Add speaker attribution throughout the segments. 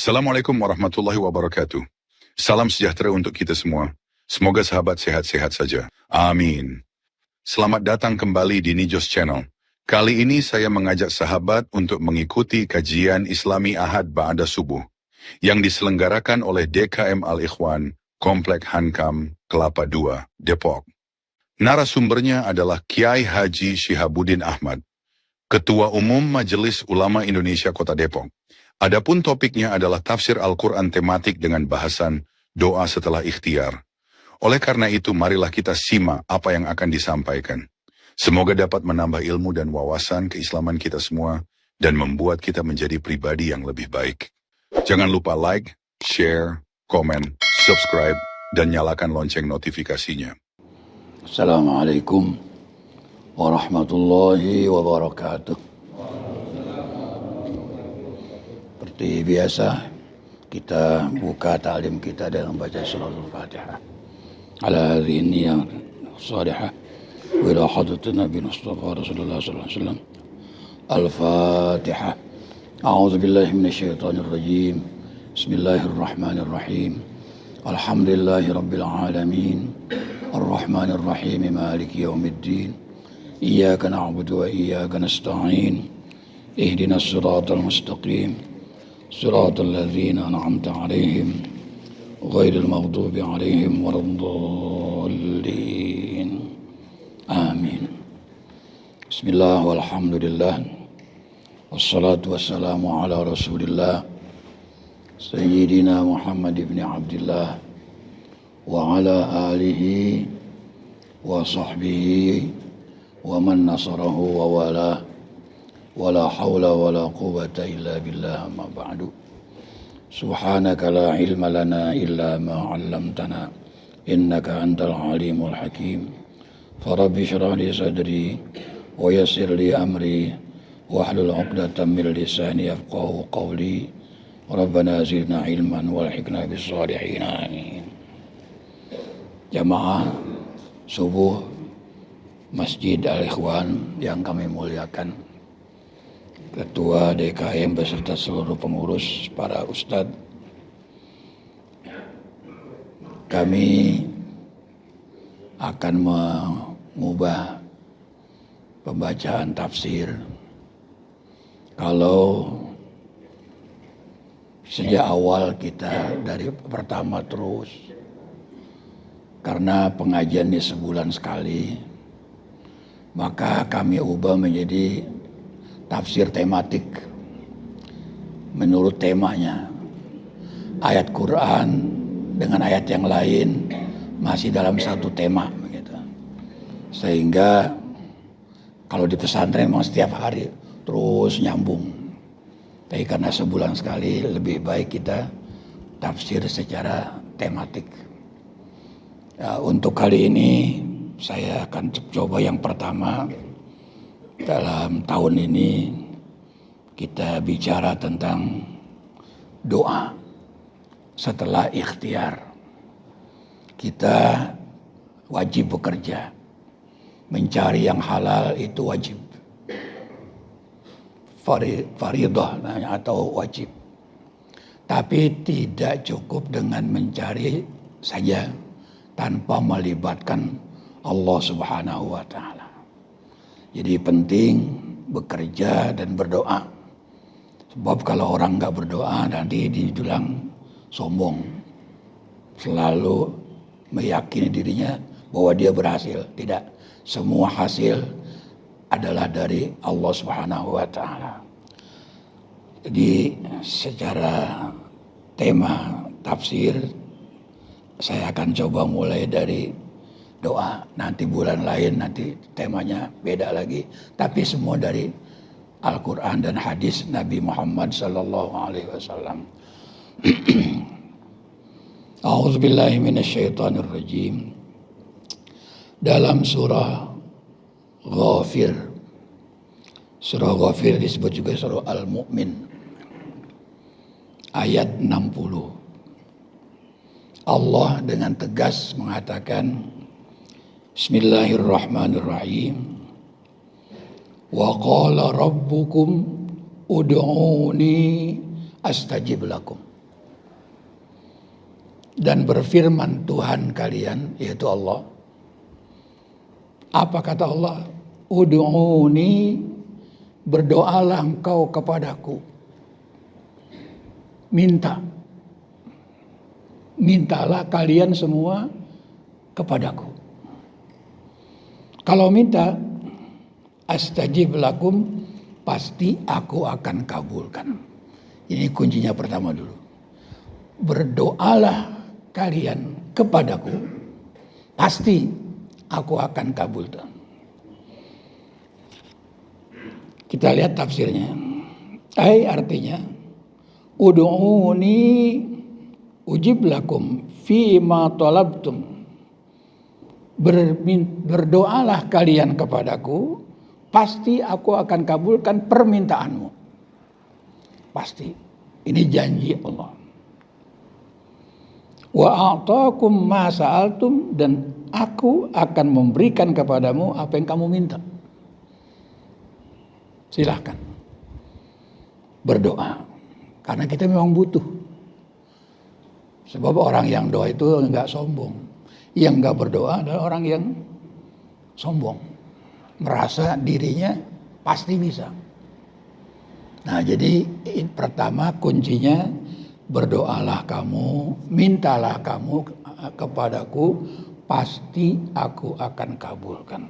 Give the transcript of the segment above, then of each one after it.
Speaker 1: Assalamualaikum warahmatullahi wabarakatuh. Salam sejahtera untuk kita semua. Semoga sahabat sehat-sehat saja. Amin. Selamat datang kembali di Nijos Channel. Kali ini saya mengajak sahabat untuk mengikuti kajian Islami Ahad Ba'da Subuh yang diselenggarakan oleh DKM Al-Ikhwan, Komplek Hankam, Kelapa II, Depok. Narasumbernya adalah Kiai Haji Syihabuddin Ahmad, Ketua Umum Majelis Ulama Indonesia Kota Depok. Adapun topiknya adalah tafsir Al-Quran tematik dengan bahasan doa setelah ikhtiar. Oleh karena itu, marilah kita simak apa yang akan disampaikan. Semoga dapat menambah ilmu dan wawasan keislaman kita semua dan membuat kita menjadi pribadi yang lebih baik. Jangan lupa like, share, komen, subscribe, dan nyalakan lonceng notifikasinya.
Speaker 2: Assalamualaikum warahmatullahi wabarakatuh. Seperti biasa, kita buka ta'lim kita dengan baca surah Al-Fatihah. Ala hadhihi niyyah salihah wa ila hadratin Nabi Mustafa Rasulullah sallallahu alaihi wasallam. Al-Fatihah. A'udzu billahi minasyaitonir rajim. Bismillahirrahmanirrahim. Alhamdulillahi rabbil alamin. Arrahmanir rahim. Maliki yaumiddin. Iyyaka na'budu wa iyyaka nasta'in. Ihdinas siratal mustaqim. صراط الذين أنعمت عليهم غير المغضوب عليهم ولا الضالين آمين. بسم الله والحمد لله والصلاة والسلام على رسول الله سيدنا محمد بن عبد الله وعلى آله وصحبه ومن نصره ووالاه ولا حول ولا قوة إلا بالله ما بعد. سبحانك لا علم لنا إلا ما علمتنا إنك أنت العليم الحكيم. فرب اشرح لي صدري ويسر لي أمري واحلل عقدة من لساني يفقهوا قولي. ربنا زدنا علما والحقنا بالصالحين آمين. Jamaah subuh Masjid Al-Ikhwan yang kami muliakan, Ketua DKM beserta seluruh pengurus, para ustadz, kami akan mengubah pembacaan tafsir. Kalau sejak awal kita dari pertama terus, karena pengajian ini sebulan sekali, maka kami ubah menjadi tafsir tematik menurut temanya. Ayat Quran dengan ayat yang lain masih dalam satu tema begitu. Sehingga kalau di pesantren memang setiap hari terus nyambung. Tapi karena sebulan sekali, lebih baik kita tafsir secara tematik. Ya, untuk kali ini saya akan coba yang pertama. Dalam tahun ini kita bicara tentang doa setelah ikhtiar. Kita wajib bekerja, mencari yang halal itu wajib, faridah atau wajib. Tapi tidak cukup dengan mencari saja tanpa melibatkan Allah Subhanahu wa Ta'ala. Jadi penting bekerja dan berdoa. Sebab kalau orang nggak berdoa nanti dibilang sombong. Selalu meyakini dirinya bahwa dia berhasil. Tidak. Semua hasil adalah dari Allah Subhanahu wa Ta'ala. Jadi secara tema tafsir saya akan coba mulai dari doa. Nanti bulan lain nanti temanya beda lagi. Tapi semua dari Al-Quran dan hadis Nabi Muhammad sallallahu alaihi wasallam. A'udzubillahi minasyaitonirrajim. Dalam surah Ghafir. Surah Ghafir disebut juga surah Al-Mu'min. Ayat 60. Allah dengan tegas mengatakan, Bismillahirrahmanirrahim. Wa qala rabbukum ud'uni astajib lakum. Dan berfirman Tuhan kalian, yaitu Allah. Apa kata Allah? Ud'uni, berdoalah engkau kepadaku. Mintalah kalian semua kepadaku. Kalau minta, astajib lakum, pasti aku akan kabulkan. Ini kuncinya pertama dulu. Berdoalah kalian kepadaku, pasti aku akan kabulkan. Kita lihat tafsirnya. Artinya, ud'uni ujib lakum fima talabtum. Berdoalah kalian kepadaku, pasti aku akan kabulkan permintaanmu. Pasti. Ini janji Allah. Wa a'taakum ma sa'altum, dan aku akan memberikan kepadamu apa yang kamu minta. Silahkan berdoa, karena kita memang butuh. Sebab orang yang doa itu enggak sombong. Yang enggak berdoa adalah orang yang sombong, merasa dirinya pasti bisa. Nah, jadi pertama kuncinya, berdoalah kamu, mintalah kamu kepadaku, pasti aku akan kabulkan.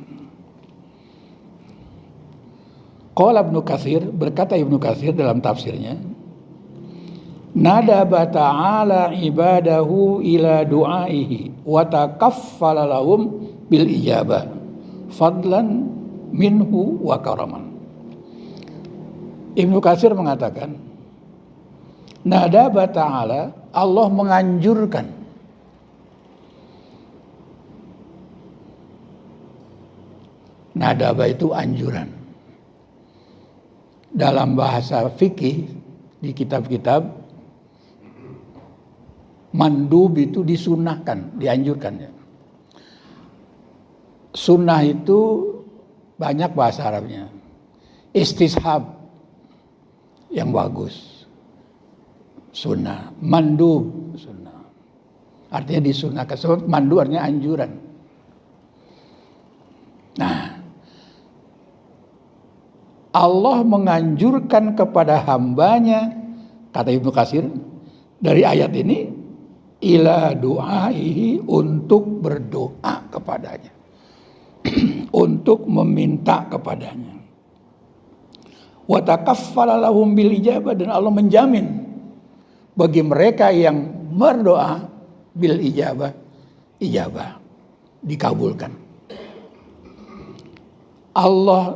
Speaker 2: Qala Ibnu Katsir, berkata Ibnu Katsir dalam tafsirnya, nadaba ta'ala ibadahu ila du'aihi wa takaffala lahum bil ijabah fadlan minhu wa karaman. Ibnu Katsir mengatakan, nadaba ta'ala, Allah menganjurkan. Nadaba itu anjuran. Dalam bahasa fikih di kitab-kitab, mandub itu disunahkan, dianjurkan. Sunnah itu banyak bahasa Arabnya. Istishab yang bagus, sunnah. Mandub, sunnah. Artinya disunahkan. Sebab mandub artinya anjuran. Nah, Allah menganjurkan kepada hambanya, kata Ibnu Katsir, dari ayat ini, ila du'aihi, untuk berdoa kepadanya. Untuk meminta kepadanya. Wa takaffala lahum bil ijabah, dan Allah menjamin bagi mereka yang berdoa bil ijabah, dikabulkan. Allah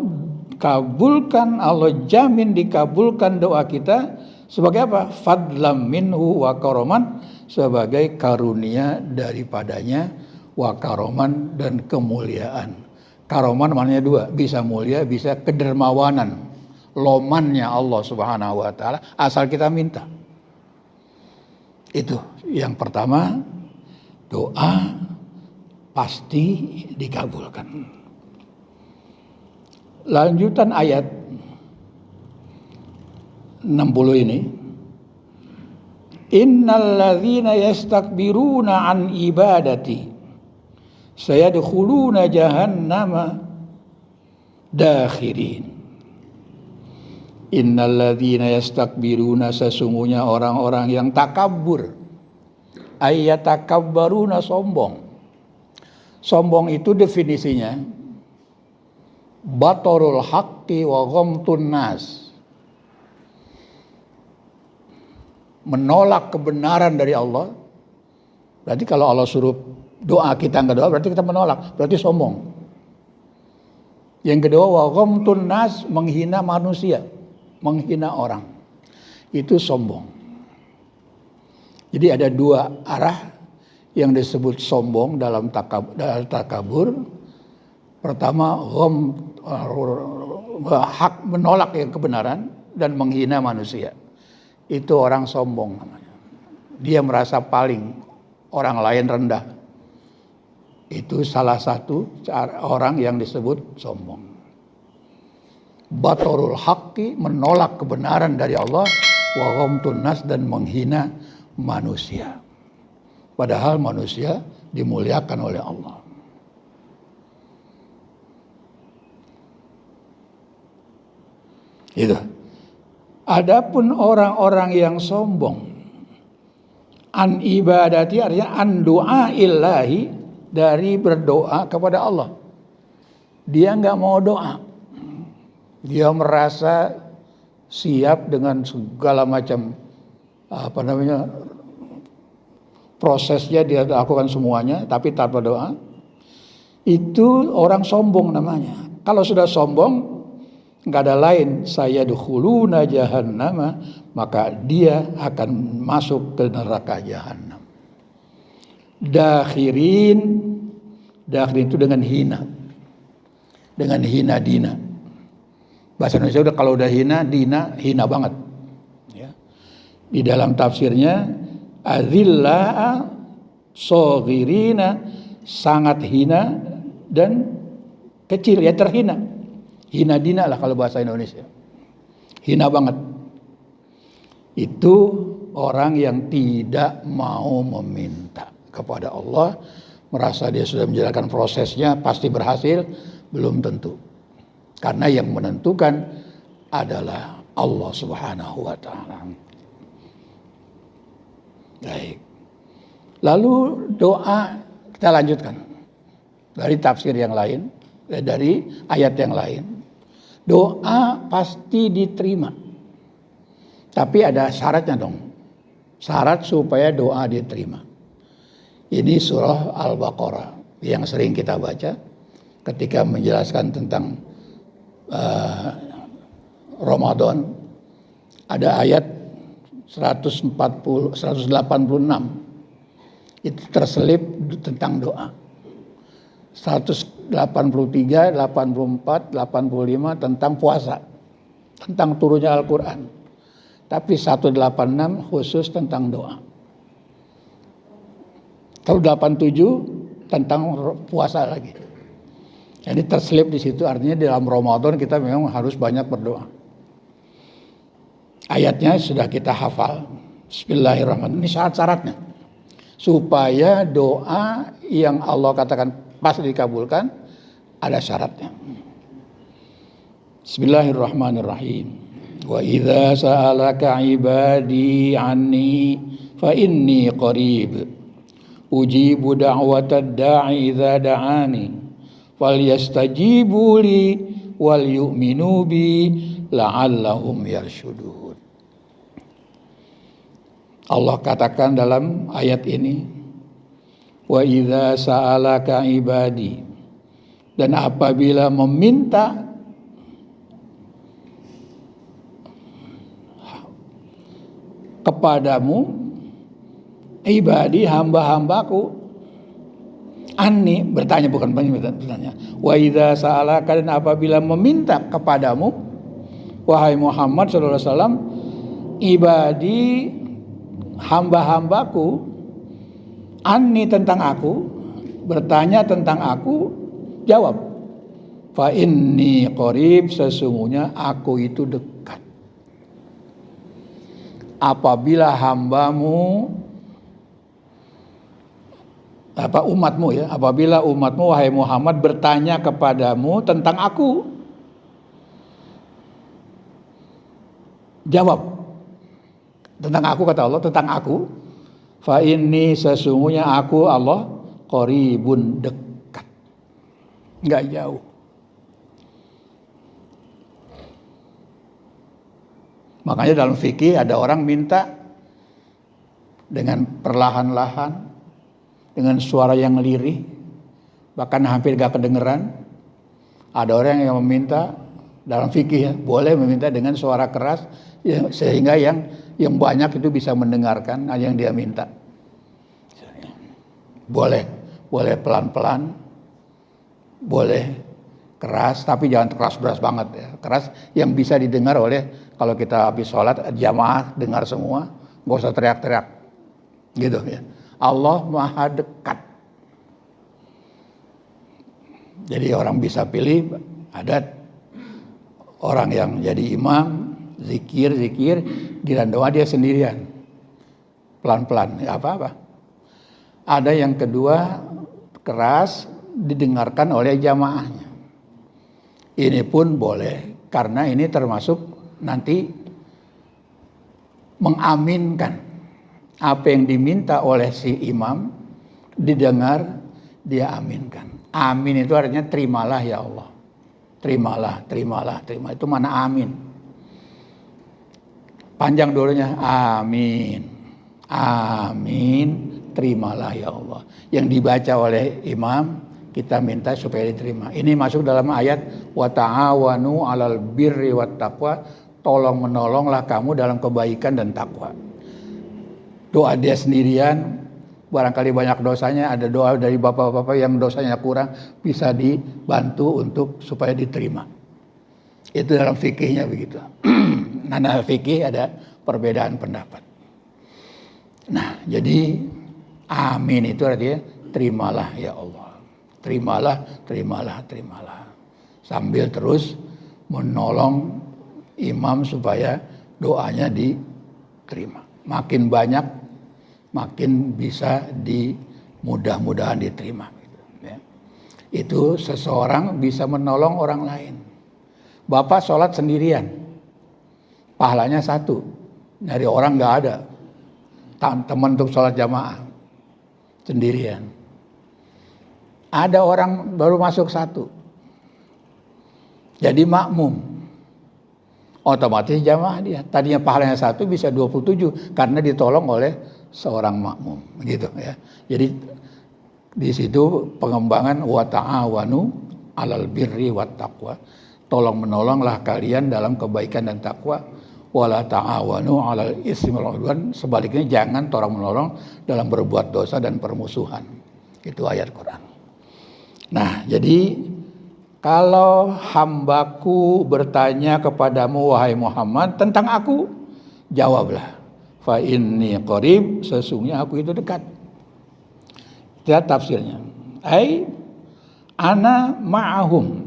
Speaker 2: kabulkan, Allah jamin dikabulkan doa kita sebagai apa? Fadlam minhu wa karoman, sebagai karunia daripadanya, wa karoman, dan kemuliaan. Karoman maknanya dua, bisa mulia, bisa kedermawanan, lomannya Allah Subhanahu wa taala, asal kita minta. Itu yang pertama, doa pasti dikabulkan. Lanjutan ayat 60 ini, innal ladzina yastakbiruna an ibadati sayadkhuluna jahannama dakhirin. Innal ladzina yastakbiruna, sesungguhnya orang-orang yang takabur, ayatakabbaruna, sombong. Sombong itu definisinya batorul haqqi wa ghamtun nas, menolak kebenaran dari Allah. Berarti kalau Allah suruh doa kita enggak doa, berarti kita menolak, berarti sombong. Yang kedua, wa ghamtun nas, menghina manusia, menghina orang, itu sombong. Jadi ada dua arah yang disebut sombong dalam takabur. Pertama, hak, menolak yang kebenaran dan menghina manusia. Itu orang sombong namanya. Dia merasa paling, orang lain rendah. Itu salah satu orang yang disebut sombong. Batorul haqqi, menolak kebenaran dari Allah, wa ghamtun nas, dan menghina manusia. Padahal manusia dimuliakan oleh Allah. Itu. Adapun orang-orang yang sombong, an ibadati artinya an doa ilahi, dari berdoa kepada Allah. Dia nggak mau doa. Dia merasa siap dengan segala macam prosesnya dia lakukan semuanya, tapi tanpa doa. Itu orang sombong namanya. Kalau sudah sombong, nggak ada lain, saya dukhuluna jahannama, maka dia akan masuk ke neraka jahanam. Dakhirin itu dengan hina, dengan hina dina. Bahasa Indonesia udah, kalau udah hina dina, hina banget. Ya. Di dalam tafsirnya azilla soghirina, sangat hina dan kecil, ya terhina. Hina dina lah kalau bahasa Indonesia. Hina banget. Itu orang yang tidak mau meminta kepada Allah, merasa dia sudah menjalankan prosesnya pasti berhasil, belum tentu. Karena yang menentukan adalah Allah Subhanahu wa taala. Baik. Lalu doa kita lanjutkan dari tafsir yang lain, dari ayat yang lain. Doa pasti diterima. Tapi ada syaratnya dong. Syarat supaya doa diterima. Ini surah Al-Baqarah yang sering kita baca ketika menjelaskan tentang Ramadan. Ada ayat 186. Itu terselip tentang doa. 183, 84, 85 tentang puasa, tentang turunnya Al-Quran. Tapi 186 khusus tentang doa. 187 tentang puasa lagi. Jadi terselip di situ, artinya dalam Ramadan kita memang harus banyak berdoa. Ayatnya sudah kita hafal. Bismillahirrahmanirrahim. Ini syarat-syaratnya. Supaya doa yang Allah katakan pas dikabulkan, ada syaratnya. Bismillahirrahmanirrahim. Wa idza sa'alaka 'ibadi 'anni fa inni qarib. Ujibu da'watad da'i idza da'ani. Falyastajibu li wal yu'minu bi la'allahum yarshudun. Allah katakan dalam ayat ini, wa idza sa'alaka ibadi, dan apabila meminta kepadamu ibadi, hamba-hambaku, anni, bertanya bukan bertanya, wa idza sa'alaka, dan apabila meminta kepadamu wahai Muhammad sallallahu alaihi wasallam, ibadi, hamba-hambaku, anni, tentang aku, bertanya tentang aku, jawab, fa inni qarib, sesungguhnya aku itu dekat. Apabila hambamu, umatmu ya, apabila umatmu wahai Muhammad bertanya kepadamu tentang aku, jawab tentang aku, kata Allah, tentang aku, fa inni, sesungguhnya aku Allah, qaribun, dekat, enggak jauh. Makanya dalam fikih ada orang minta dengan perlahan-lahan, dengan suara yang lirih, bahkan hampir gak kedengeran. Ada orang yang meminta dalam fikih ya, boleh meminta dengan suara keras ya, sehingga yang banyak itu bisa mendengarkan yang dia minta. Boleh pelan-pelan, boleh keras, tapi jangan keras banget ya. Keras yang bisa didengar oleh, kalau kita habis sholat jamaah dengar semua, nggak usah teriak-teriak, gitu ya. Allah Maha Dekat. Jadi orang bisa pilih, ada orang yang jadi imam, zikir, di dalam doa dia sendirian, pelan-pelan, ya apa-apa. Ada yang kedua, keras didengarkan oleh jamaahnya. Ini pun boleh, karena ini termasuk nanti mengaminkan apa yang diminta oleh si imam, didengar, dia aminkan. Amin itu artinya terimalah ya Allah. Terimalah, terimalah, terimalah. Itu mana amin. Panjang dulunya, amin. Amin, terimalah ya Allah. Yang dibaca oleh imam, kita minta supaya diterima. Ini masuk dalam ayat wa ta'awanu 'alal birri wat taqwa, tolong menolonglah kamu dalam kebaikan dan takwa. Doa dia sendirian, barangkali banyak dosanya, ada doa dari bapak-bapak yang dosanya kurang, bisa dibantu untuk supaya diterima. Itu dalam fikihnya begitu. Nah, fikih ada perbedaan pendapat. Nah, jadi amin itu artinya terimalah ya Allah. Terimalah, terimalah, terimalah. Sambil terus menolong imam supaya doanya diterima. Makin banyak, makin bisa mudah-mudahan diterima. Itu seseorang bisa menolong orang lain. Bapak sholat sendirian, pahalanya 1. Dari orang nggak ada. Teman untuk sholat jamaah sendirian. Ada orang baru masuk 1, jadi makmum, otomatis jamaah dia. Tadinya pahalanya 1 bisa 27 karena ditolong oleh seorang makmum, gitu ya. Jadi di situ pengembangan wa ta'awanu 'alal birri wat taqwa. Tolong menolonglah kalian dalam kebaikan dan takwa. Wala ta'awanu 'alal ismi wal 'udwan. Sebaliknya jangan tolong menolong dalam berbuat dosa dan permusuhan. Itu ayat Quran. Nah, jadi kalau hambaku bertanya kepadamu wahai Muhammad tentang aku, jawablah, fa inni qarib, sesungguhnya aku itu dekat. Lihat tafsirnya. Ana ma'ahum.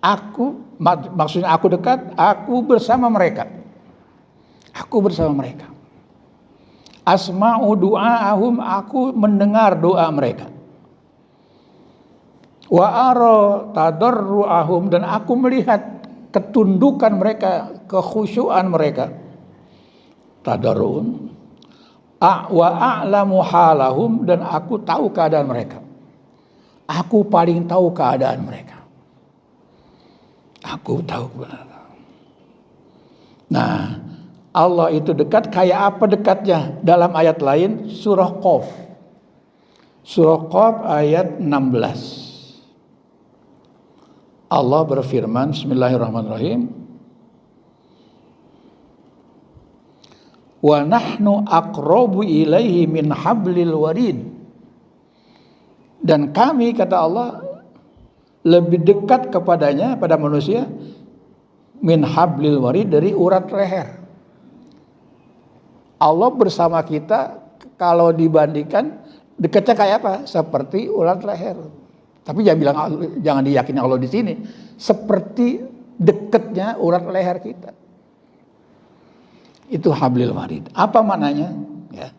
Speaker 2: Aku, maksudnya aku dekat, aku bersama mereka. Aku bersama mereka. Asma'u du'a'ahum, aku mendengar doa mereka. Wa ara tadarru'ahum, dan aku melihat ketundukan mereka, kekhusyuan mereka. Tadarru'un. Wa a'lamu halahum, dan aku tahu keadaan mereka. Aku paling tahu keadaan mereka. Aku tahu kebenaran. Nah, Allah itu dekat, kayak apa dekatnya? Dalam ayat lain, surah Qaf. Surah Qaf ayat 16. Allah berfirman, bismillahirrahmanirrahim. Wa nahnu aqrabu ilaihi min hablil warid. Dan kami, kata Allah, lebih dekat kepadanya, pada manusia, min hablil warid, dari urat leher. Allah bersama kita, kalau dibandingkan dekatnya kayak apa? Seperti urat leher. Tapi jangan diyakini Allah di sini seperti dekatnya urat leher kita. Itu hablil warid. Apa maknanya? Ya.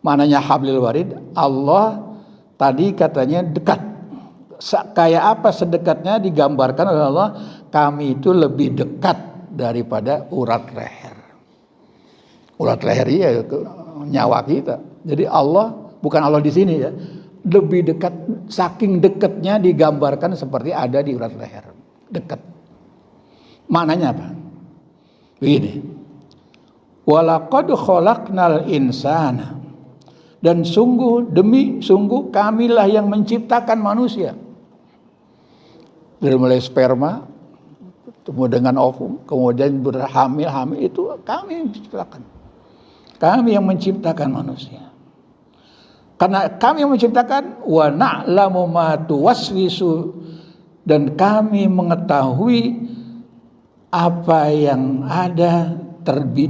Speaker 2: Maknanya hablil warid, Allah tadi katanya dekat. Kayak apa sedekatnya digambarkan oleh Allah? Kami itu lebih dekat daripada urat leher. Urat leher iya nyawa kita. Jadi Allah, bukan Allah di sini ya, lebih dekat, saking dekatnya digambarkan seperti ada di urat leher. Dekat. Maknanya apa? Begini. Walaqad khalaqnal insana, dan sungguh kamilah yang menciptakan manusia. Dari mulai sperma, kemudian dengan ovum, kemudian berhamil, itu kami yang menciptakan. Kami yang menciptakan manusia. Karena kami yang menciptakan, wa na'lamu ma tuwaswisu, dan kami mengetahui apa yang ada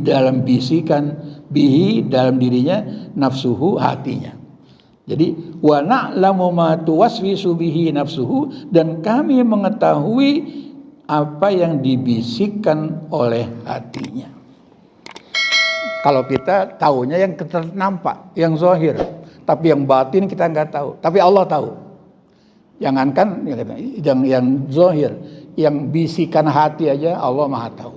Speaker 2: dalam bisikan bihi, dalam dirinya, nafsuhu, hatinya. Jadi wa na'lamu ma tuwaswisu bihi nafsuhu, dan kami mengetahui apa yang dibisikkan oleh hatinya. Kalau kita tahunya yang nampak, yang zahir. Tapi yang batin kita nggak tahu. Tapi Allah tahu. Jangankan yang zahir, yang bisikan hati aja Allah Maha tahu.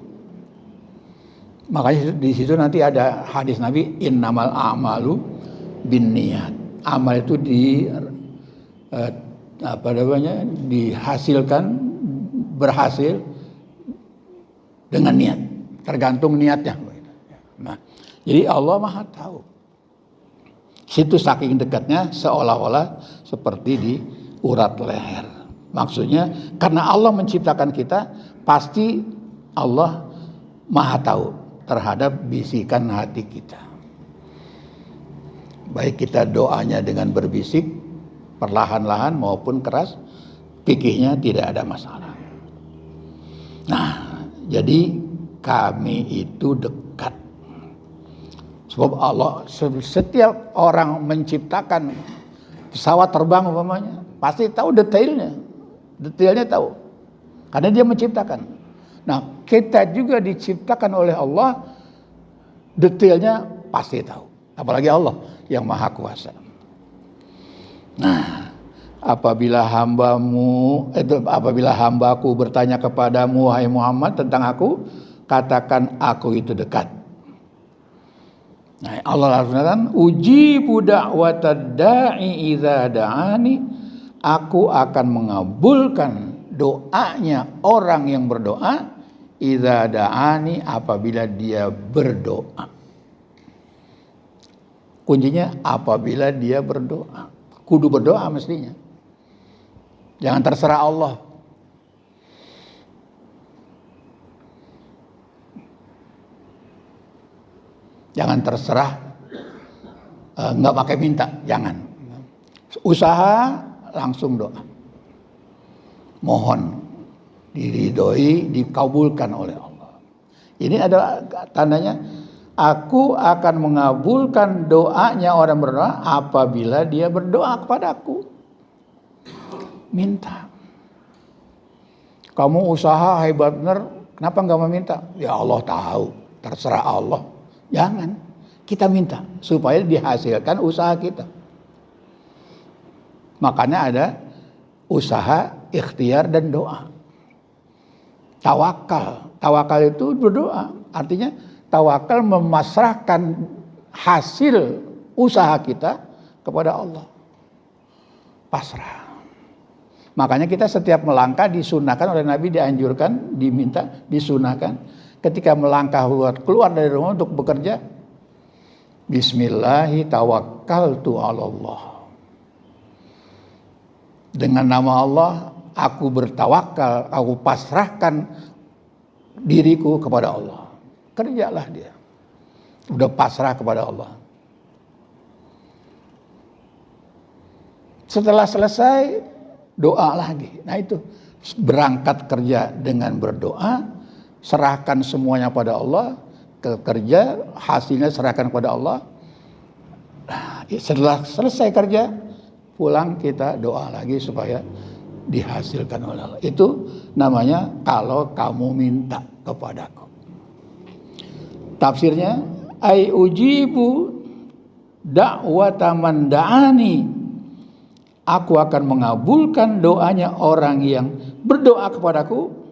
Speaker 2: Makanya di situ nanti ada hadis Nabi, innamal a'malu binniyat. Amal itu dihasilkan, berhasil dengan niat, tergantung niatnya. Nah, jadi Allah Maha tahu. Situ saking dekatnya seolah-olah seperti di urat leher. Maksudnya karena Allah menciptakan kita, pasti Allah Maha tahu terhadap bisikan hati kita. Baik kita doanya dengan berbisik, perlahan-lahan maupun keras, fikihnya tidak ada masalah. Nah, jadi kami itu dekat. Sebab Allah, setiap orang menciptakan pesawat terbang umpamanya, pasti tahu detailnya. Detailnya tahu. Karena dia menciptakan. Nah, kita juga diciptakan oleh Allah, detailnya pasti tahu. Apalagi Allah yang Maha Kuasa. Nah, apabila hambaku bertanya kepadamu, wahai Muhammad, tentang aku, katakan aku itu dekat. Nah, Allah langsung ujibu da'watad da'i idza da'ani, aku akan mengabulkan doanya orang yang berdoa idza da'ani, apabila dia berdoa. Kuncinya apabila dia berdoa. Kudu berdoa mestinya. Jangan terserah Allah. Jangan terserah, nggak pakai minta, jangan. Usaha langsung doa. Mohon diridhoi, dikabulkan oleh Allah. Ini adalah tandanya, aku akan mengabulkan doanya orang berdoa apabila dia berdoa kepadaku. Minta. Kamu usaha hebat benar, kenapa nggak meminta? Ya Allah tahu, terserah Allah. Jangan, kita minta supaya dihasilkan usaha kita. Makanya ada usaha, ikhtiar, dan doa. Tawakal. Tawakal itu berdoa. Artinya tawakal memasrahkan hasil usaha kita kepada Allah. Pasrah. Makanya kita setiap melangkah disunahkan oleh Nabi, dianjurkan, diminta, disunahkan. Ketika melangkah keluar dari rumah untuk bekerja, Bismillahi tawakkaltu 'alallah. Dengan nama Allah, aku bertawakal, aku pasrahkan diriku kepada Allah. Kerjalah dia. Udah pasrah kepada Allah. Setelah selesai, doa lagi. Nah itu, berangkat kerja dengan berdoa, serahkan semuanya pada Allah, kerja, hasilnya serahkan kepada Allah. Setelah selesai kerja, pulang kita doa lagi supaya dihasilkan oleh Allah. Itu namanya kalau kamu minta kepadaku. Tafsirnya, ai ujibu da'wata man da'ani, aku akan mengabulkan doanya orang yang berdoa kepadaku.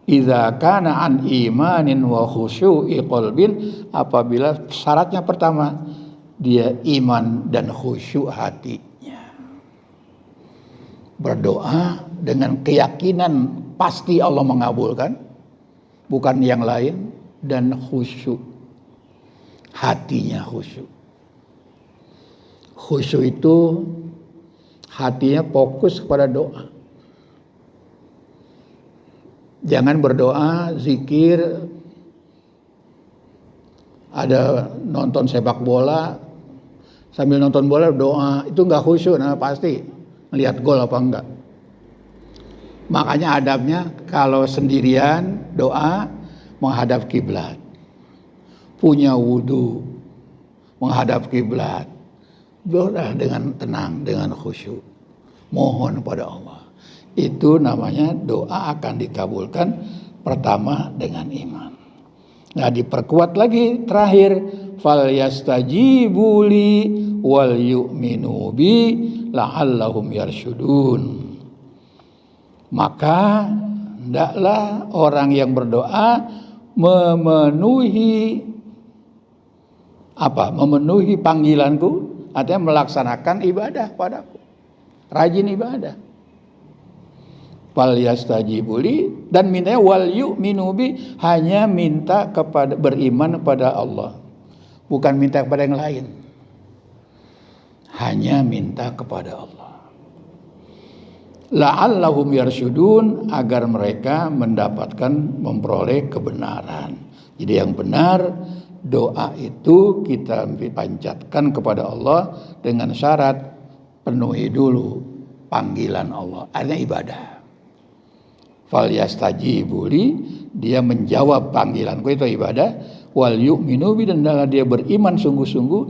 Speaker 2: Idza kana an imanin wa khusyu'i qalbin, apabila syaratnya pertama dia iman dan khusyuk hatinya. Berdoa dengan keyakinan pasti Allah mengabulkan, bukan yang lain, dan khusyuk. Hatinya khusyuk. Khusyuk itu hatinya fokus kepada doa. Jangan berdoa, zikir, ada nonton sepak bola, sambil nonton bola doa, itu enggak khusyuk, nah pasti melihat gol apa enggak. Makanya adabnya kalau sendirian doa menghadap kiblat, punya wudu menghadap kiblat, doa dengan tenang, dengan khusyuk, mohon pada Allah. Itu namanya doa akan dikabulkan pertama dengan iman. Nah, diperkuat lagi terakhir, falyastajibu li wal yu'minu bi la'allahum yarsyudun. Maka hendaklah orang yang berdoa memenuhi panggilanku, artinya melaksanakan ibadah padaku, rajin ibadah. Fal yastajibuli, dan mintanya wal yu'minu bi, hanya minta kepada, beriman kepada Allah, bukan minta kepada yang lain, hanya minta kepada Allah. La'allahum yarsyudun, agar mereka memperoleh kebenaran. Jadi yang benar, doa itu kita panjatkan kepada Allah dengan syarat penuhi dulu panggilan Allah, artinya ibadah. Fal yastajibuli, dia menjawab panggilanku, itu ibadah. Wal yu'minu bi, dan dia beriman sungguh-sungguh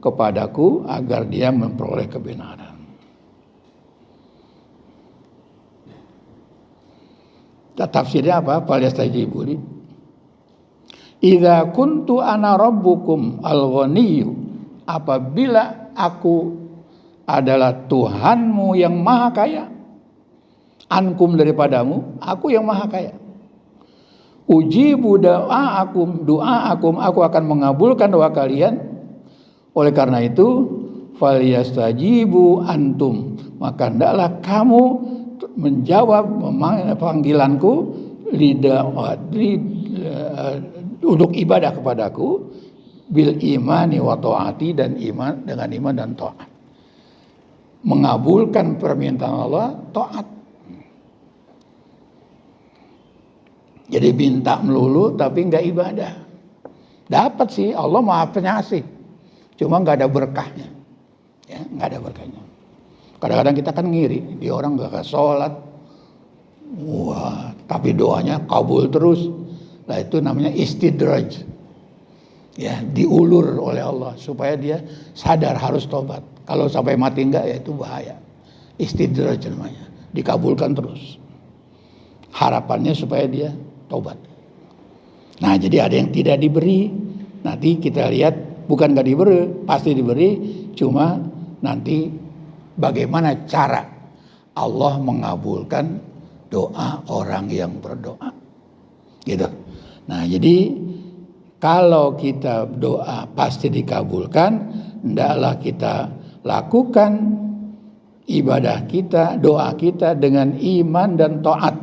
Speaker 2: kepadaku agar dia memperoleh kebenaran. Tafsirnya apa? Fal yastajibuli, idza kuntu ana rabbukum al-ghaniyyu, apabila aku adalah Tuhanmu yang maha kaya, ankum daripadamu, aku yang maha kaya. Ujibu doa'akum, aku akan mengabulkan doa kalian. Oleh karena itu, falyastajibu antum, maka hendaklah kamu menjawab panggilanku untuk ibadah kepadaku, bil imani wa ta'ati, dan iman, dengan iman dan taat. Mengabulkan permintaan Allah, taat. Jadi minta melulu tapi enggak ibadah. Dapat sih, Allah Maha Pengasih, cuma enggak ada berkahnya. Ya, enggak ada berkahnya. Kadang-kadang kita kan ngiri, dia orang enggak sholat, wah, tapi doanya kabul terus. Nah, itu namanya istidraj. Ya, diulur oleh Allah supaya dia sadar harus tobat. Kalau sampai mati enggak, ya itu bahaya. Istidraj namanya, dikabulkan terus. Harapannya supaya dia tobat. Nah, jadi ada yang tidak diberi. Nanti kita lihat, bukan enggak diberi, pasti diberi, cuma nanti bagaimana cara Allah mengabulkan doa orang yang berdoa. Gitu. Nah, jadi kalau kita doa pasti dikabulkan, hendaklah kita lakukan ibadah kita, doa kita dengan iman dan taat.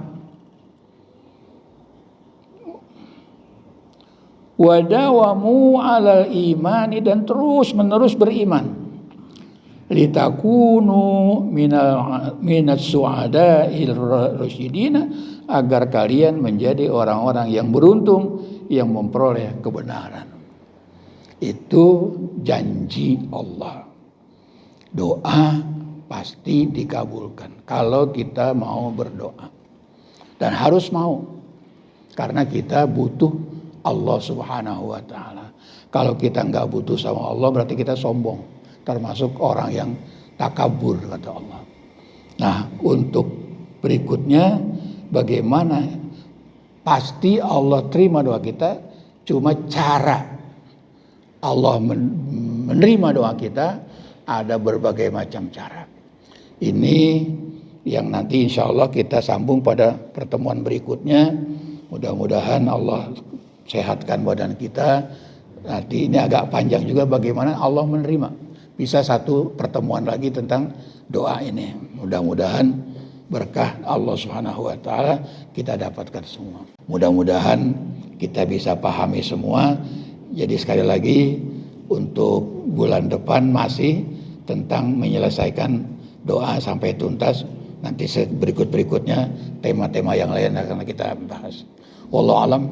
Speaker 2: Wadawamu alal imani, dan terus menerus beriman. Litakunu minas su'ada'il rasyidina, agar kalian menjadi orang-orang yang beruntung, yang memperoleh kebenaran. Itu janji Allah. Doa pasti dikabulkan kalau kita mau berdoa, dan harus mau, karena kita butuh Allah Subhanahu wa ta'ala. Kalau kita enggak butuh sama Allah, berarti kita sombong, termasuk orang yang takabur, kata Allah. Nah, untuk berikutnya, bagaimana pasti Allah terima doa kita, cuma cara Allah menerima doa kita ada berbagai macam cara. Ini yang nanti insya Allah kita sambung pada pertemuan berikutnya. Mudah-mudahan Allah sehatkan badan kita. Nanti ini agak panjang juga bagaimana Allah menerima. Bisa satu pertemuan lagi tentang doa ini. Mudah-mudahan berkah Allah Subhanahu wa ta'ala kita dapatkan semua. Mudah-mudahan kita bisa pahami semua. Jadi sekali lagi, untuk bulan depan masih tentang menyelesaikan doa sampai tuntas. Nanti berikut-berikutnya tema-tema yang lain akan kita bahas. Wallahu alam.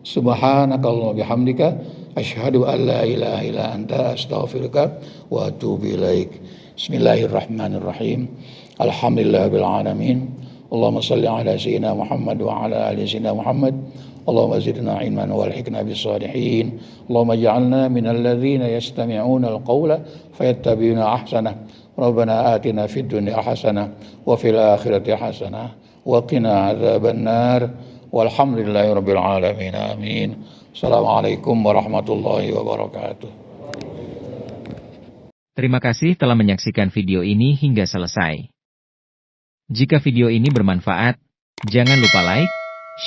Speaker 2: Subhanakallahumma bihamdika asyhadu an la ilaha illa anta astaghfiruka wa atubu ilaik. Bismillahirrahmanirrahim. Alhamdulillahirabbil alamin. Allahumma shalli ala sayyidina Muhammad wa ala ali sayyidina Muhammad. Allahumma zidna ilman walhiqna bis salihin. Allahumma ij'alna minal ladzina yastami'una al-qawla fayattabi'una ahsanah. Rabbana atina fid dunya hasanah wa fil akhirati hasanah wa qina adzaban nar. Walhamdulillahirabbil alamin. Amin. Assalamualaikum warahmatullahi wabarakatuh.
Speaker 3: Terima kasih telah menyaksikan video ini hingga selesai. Jika video ini bermanfaat, jangan lupa like,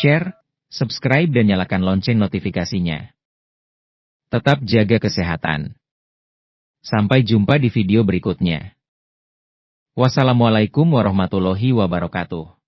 Speaker 3: share, subscribe dan nyalakan lonceng notifikasinya. Tetap jaga kesehatan. Sampai jumpa di video berikutnya. Wassalamualaikum warahmatullahi wabarakatuh.